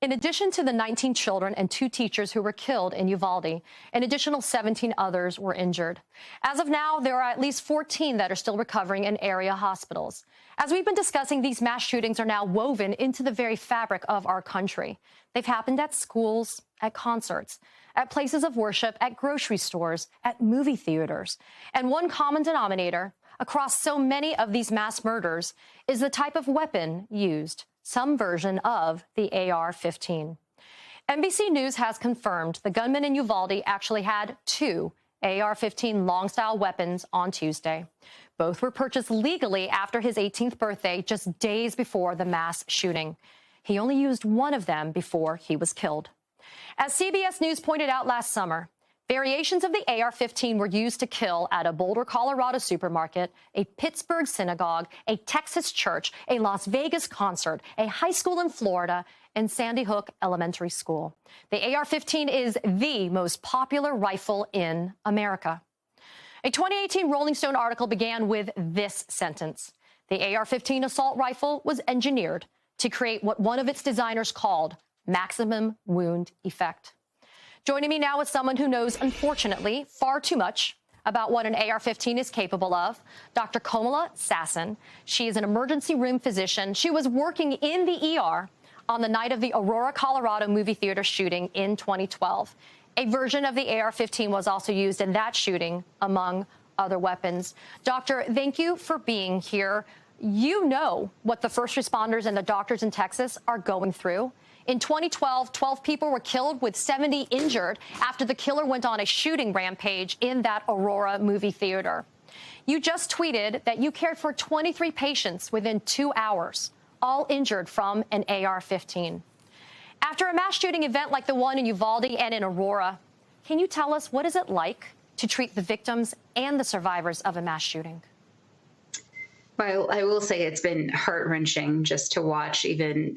In addition to the 19 children and 2 teachers who were killed in Uvalde, an additional 17 others were injured. As of now, there are at least 14 that are still recovering in area hospitals. As we've been discussing, these mass shootings are now woven into the very fabric of our country. They've happened at schools, at concerts, at places of worship, at grocery stores, at movie theaters. And one common denominator across so many of these mass murders is the type of weapon used, some version of the AR-15. NBC News has confirmed the gunman in Uvalde actually had 2 AR-15 long-style weapons on Tuesday. Both were purchased legally after his 18th birthday, just days before the mass shooting. He only used one of them before he was killed. As CBS News pointed out last summer, variations of the AR-15 were used to kill at a Boulder, Colorado supermarket, a Pittsburgh synagogue, a Texas church, a Las Vegas concert, a high school in Florida, and Sandy Hook Elementary School. The AR-15 is the most popular rifle in America. A 2018 Rolling Stone article began with this sentence: the AR-15 assault rifle was engineered to create what one of its designers called maximum wound effect. Joining me now is someone who knows, unfortunately, far too much about what an AR-15 is capable of, Dr. Comilla Sasson. She is an emergency room physician. She was working in the ER on the night of the Aurora, Colorado movie theater shooting in 2012. A version of the AR-15 was also used in that shooting, among other weapons. Doctor, thank you for being here. You know what the first responders and the doctors in Texas are going through. In 2012, 12 people were killed with 70 injured after the killer went on a shooting rampage in that Aurora movie theater. You just tweeted that you cared for 23 patients within 2 hours, all injured from an AR-15. After a mass shooting event like the one in Uvalde and in Aurora, can you tell us what is it like to treat the victims and the survivors of a mass shooting? Well, I will say it's been heart-wrenching just to watch even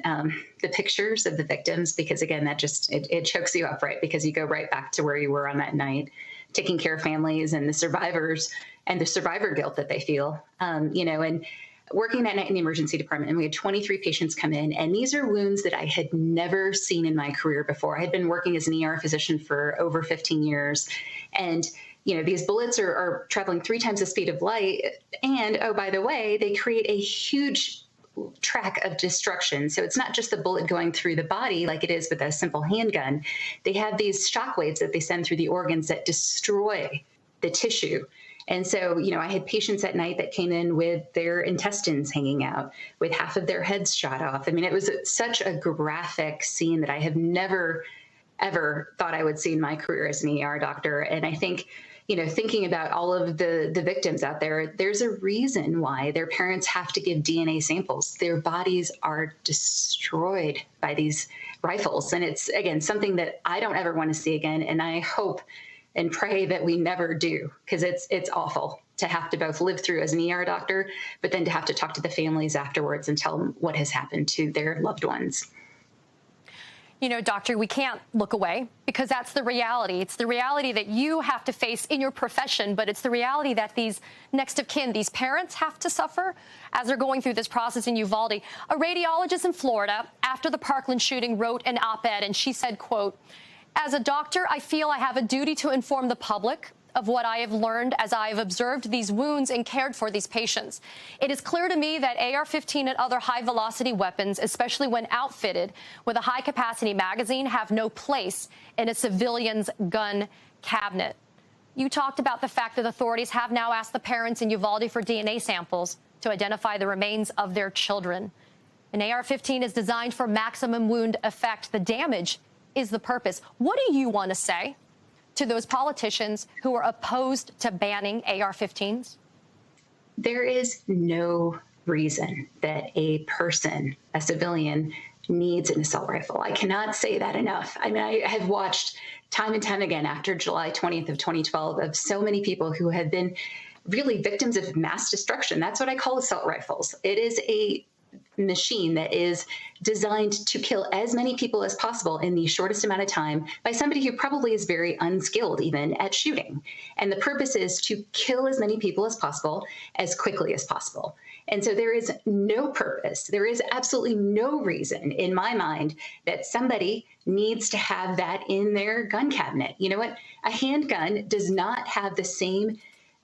the pictures of the victims, because, again, that just it chokes you up, right? Because you go right back to where you were on that night, taking care of families and the survivors and the survivor guilt that they feel, and working that night in the emergency department. And we had 23 patients come in, and these are wounds that I had never seen in my career before. I had been working as an ER physician for over 15 years. And these bullets are traveling 3 times the speed of light. And, oh, by the way, they create a huge track of destruction. So it's not just the bullet going through the body like it is with a simple handgun. They have these shockwaves that they send through the organs that destroy the tissue. And so, I had patients at night that came in with their intestines hanging out, with half of their heads shot off. I mean, it was such a graphic scene that I have never, ever thought I would see in my career as an ER doctor. And I think, thinking about all of the victims out there, there's a reason why their parents have to give DNA samples. Their bodies are destroyed by these rifles. And it's, again, something that I don't ever want to see again. And I hope and pray that we never do, because it's awful to have to both live through as an ER doctor, but then to have to talk to the families afterwards and tell them what has happened to their loved ones. Doctor, we can't look away, because that's the reality. It's the reality that you have to face in your profession, but it's the reality that these next of kin, these parents, have to suffer as they're going through this process in Uvalde. A radiologist in Florida, after the Parkland shooting, wrote an op-ed, and she said, quote, "As a doctor, I feel I have a duty to inform the public of what I have learned as I have observed these wounds and cared for these patients. It is clear to me that AR-15 and other high-velocity weapons, especially when outfitted with a high-capacity magazine, have no place in a civilian's gun cabinet." You talked about the fact that authorities have now asked the parents in Uvalde for DNA samples to identify the remains of their children. An AR-15 is designed for maximum wound effect. The damage is the purpose. What do you want to say to those politicians who are opposed to banning AR-15s? There is no reason that a person, a civilian, needs an assault rifle. I cannot say that enough. I mean, I have watched time and time again after July 20th of 2012 of so many people who have been really victims of mass destruction. That's what I call assault rifles. It is a machine that is designed to kill as many people as possible in the shortest amount of time by somebody who probably is very unskilled even at shooting. And the purpose is to kill as many people as possible as quickly as possible. And so there is no purpose, there is absolutely no reason in my mind that somebody needs to have that in their gun cabinet. You know what? A handgun does not have the same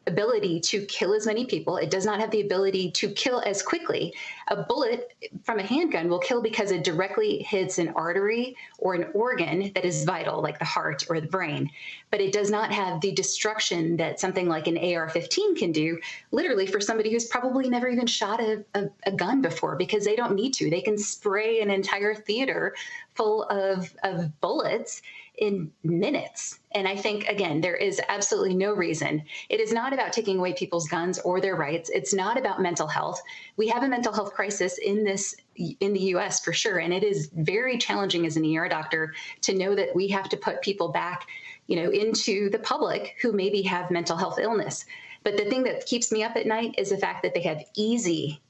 ability to kill as many people. It does not have the ability to kill as quickly. A bullet from a handgun will kill because it directly hits an artery or an organ that is vital, like the heart or the brain. But it does not have the destruction that something like an AR-15 can do, literally for somebody who's probably never even shot a gun before, because they don't need to. They can spray an entire theater full of bullets in minutes. And I think, again, there is absolutely no reason. It is not about taking away people's guns or their rights. It's not about mental health. We have a mental health crisis in the US for sure. And it is very challenging as an ER doctor to know that we have to put people back, into the public who maybe have mental health illness. But the thing that keeps me up at night is the fact that they have easy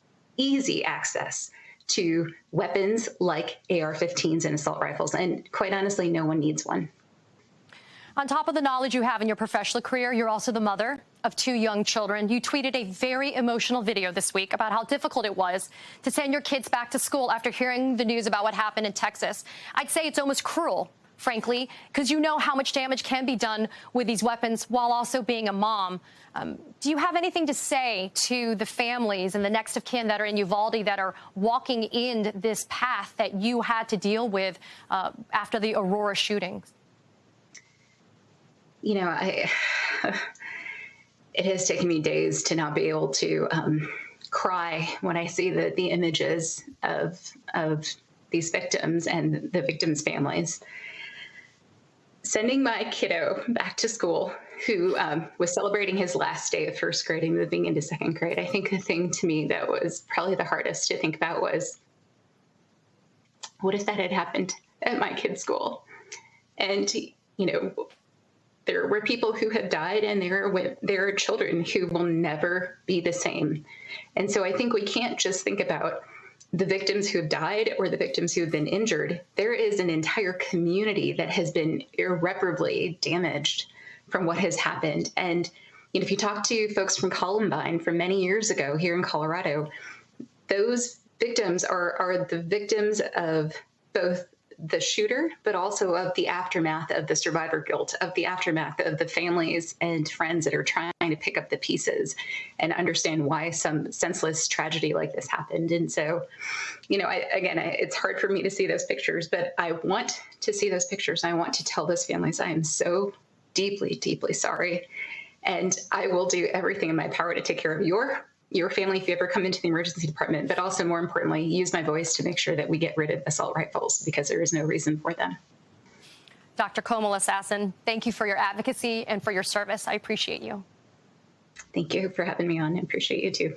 access to weapons like AR-15s and assault rifles. And quite honestly, no one needs one. On top of the knowledge you have in your professional career, you're also the mother of 2 young children. You tweeted a very emotional video this week about how difficult it was to send your kids back to school after hearing the news about what happened in Texas. I'd say it's almost cruel, frankly, because you know how much damage can be done with these weapons while also being a mom. Do you have anything to say to the families and the next of kin that are in Uvalde that are walking in this path that you had to deal with after the Aurora shootings? It has taken me days to not be able to cry when I see the images of these victims and the victims' families. Sending my kiddo back to school, who was celebrating his last day of first grade and moving into second grade, I think the thing to me that was probably the hardest to think about was, what if that had happened at my kid's school? And, there were people who have died, and there are children who will never be the same. And so I think we can't just think about the victims who have died or the victims who have been injured. There is an entire community that has been irreparably damaged from what has happened. And if you talk to folks from Columbine from many years ago here in Colorado, those victims are the victims of both the shooter, but also of the aftermath of the survivor guilt, of the aftermath of the families and friends that are trying to pick up the pieces and understand why some senseless tragedy like this happened. And so, it's hard for me to see those pictures, but I want to see those pictures. I want to tell those families I am so deeply, deeply sorry. And I will do everything in my power to take care of your family if you ever come into the emergency department, but also more importantly, use my voice to make sure that we get rid of assault rifles, because there is no reason for them. Dr. Comilla Sasson, thank you for your advocacy and for your service. I appreciate you. Thank you for having me on. I appreciate you too.